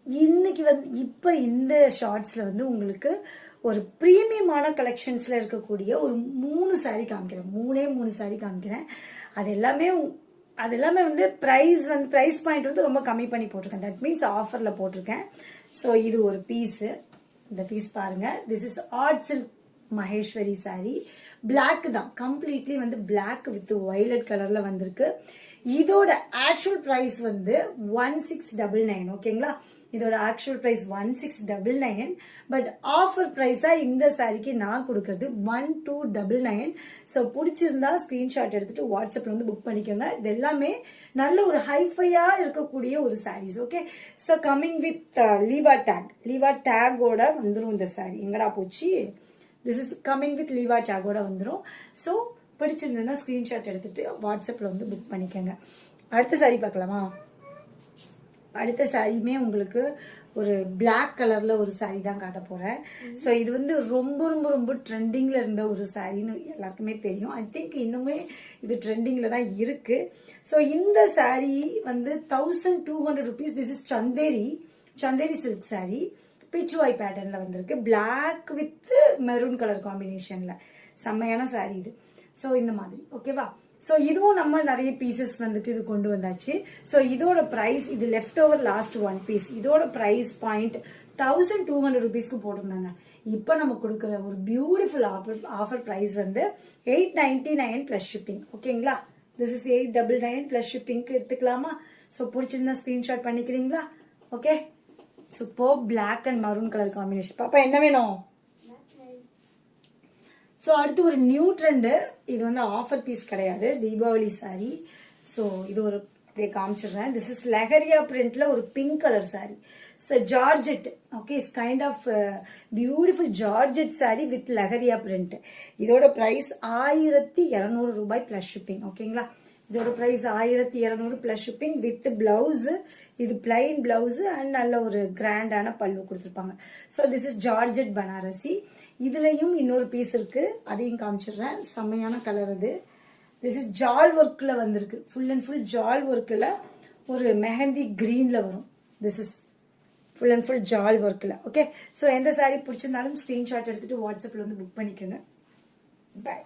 இன்னைக்கு வந்து இப்போ இந்த ஷார்ட்ஸில் வந்து உங்களுக்கு ஒரு ப்ரீமியமான கலெக்ஷன்ஸில் இருக்கக்கூடிய ஒரு 3 சாரீ காமிக்கிறேன். மூணு சாரீ காமிக்கிறேன். அது எல்லாமே வந்து ப்ரைஸ் பாயிண்ட் வந்து ரொம்ப கம்மி பண்ணி போட்டிருக்கேன். தட் மீன்ஸ் ஆஃபரில் போட்டிருக்கேன். ஸோ இது ஒரு பீஸு. இந்த பீஸ் பாருங்க. This is art silk Maheshwari sari. Black தான், கம்ப்ளீட்லி வந்து பிளாக் வித் வயலட் கலர்ல வந்திருக்கு. இதோட ஆக்சுவல் பிரைஸ் வந்து 1699. ஓகேங்களா? இதோட ஆக்சுவல் பிரைஸ் 1699. பட் ஆஃபர் பிரைஸா இந்த சாரிக்கு நான் கொடுக்கறது 1299. ஸோ பிடிச்சிருந்தா ஸ்கிரீன்ஷாட் எடுத்துட்டு வாட்ஸ்அப்ல வந்து புக் பண்ணிக்கோங்க. இது எல்லாமே நல்ல ஒரு ஹைஃபையா இருக்கக்கூடிய ஒரு saris. Okay, so coming with லீவா டேகோட வந்துடும் இந்த சாரி. எங்கடா போச்சு? திஸ் இஸ் கம்மிங் வித் லீவா டேகோட வந்துடும். ஸோ பிடிச்சிருந்ததுன்னா ஸ்கிரீன்ஷாட் எடுத்துட்டு வாட்ஸ்அப்ல வந்து புக் பண்ணிக்கோங்க. அடுத்த சாரி பார்க்கலாமா? அடுத்த சாரியுமே உங்களுக்கு ஒரு பிளாக் கலர்ல ஒரு சாரி தான் காட்ட போறேன். ஸோ இது வந்து ரொம்ப ரொம்ப ரொம்ப ட்ரெண்டிங்ல இருந்த ஒரு சாரின்னு எல்லாருக்குமே தெரியும். ஐ திங்க் இன்னுமே இது ட்ரெண்டிங்ல தான் இருக்கு. ஸோ இந்த சாரி வந்து 1200 rupees. This is Chanderi silk sari. Pichwai பேட்டர்ன்ல வந்திருக்கு. பிளாக் வித் மெரூன் கலர் காம்பினேஷன்ல செம்மையான சாரி இது. ஸோ இந்த மாதிரி ஓகேவா? ஸோ இதுவும் நம்ம நிறைய பீசஸ் வந்துட்டு இது கொண்டு வந்தாச்சு. ஸோ இதோட பிரைஸ், இது லெஃப்ட் ஓவர் லாஸ்ட் 1 பீஸ். இதோட பிரைஸ் பாயிண்ட் 1200 rupeesக்கு போட்டிருந்தாங்க. இப்போ நம்ம கொடுக்குற ஒரு பியூட்டிஃபுல் ஆஃபர் பிரைஸ் வந்து 899 பிளஸ் ஷிப்பிங். ஓகேங்களா? திஸ் இஸ் 899 பிளஸ் ஷிப்பிங்க்கு எடுத்துக்கலாமா? ஸோ பிடிச்சிருந்தா ஸ்கிரீன்ஷாட் பண்ணிக்கிறீங்களா? Okay, super. Black and maroon colour combination. பாப்பா என்ன வேணும்? ஸோ அடுத்து ஒரு நியூ ட்ரெண்டு. இது வந்து ஆஃபர் பீஸ் கிடையாது, தீபாவளி சாரி. ஸோ இது ஒரு அப்படியே காமிச்சிடுறேன். திஸ் இஸ் லெஹரியா பிரிண்ட்ல ஒரு pink colour sari. Georgette. Okay, it's kind of beautiful georgette sari with leheriya print. இதோட பிரைஸ் 1200 ரூபாய் பிளஸ் ஷிப்பிங். ஓகேங்களா? இதோட price 1200 plus shipping with blouse. இது பிளைன் பிளவுஸ் அண்ட் நல்ல ஒரு கிராண்டான பல்லு கொடுத்துருப்பாங்க. So this is georgette Banarasi. இதுலயும் இன்னொரு பீஸ் இருக்கு, அதையும் காமிச்சிடுறேன். செம்மையான கலர் அது. திஸ் இஸ் ஜால் ஒர்க்ல வந்திருக்கு. ஃபுல் அண்ட் ஃபுல் ஜால் ஒர்க்ல ஒரு மெஹந்தி கிரீன்ல வரும். This is full and full ஜால் ஒர்க்ல. ஓகே, ஸோ எந்த சாரி பிடிச்சிருந்தாலும் ஸ்கிரீன்ஷாட் எடுத்துட்டு வாட்ஸ்அப்ல வந்து புக் பண்ணிக்கோங்க. பை.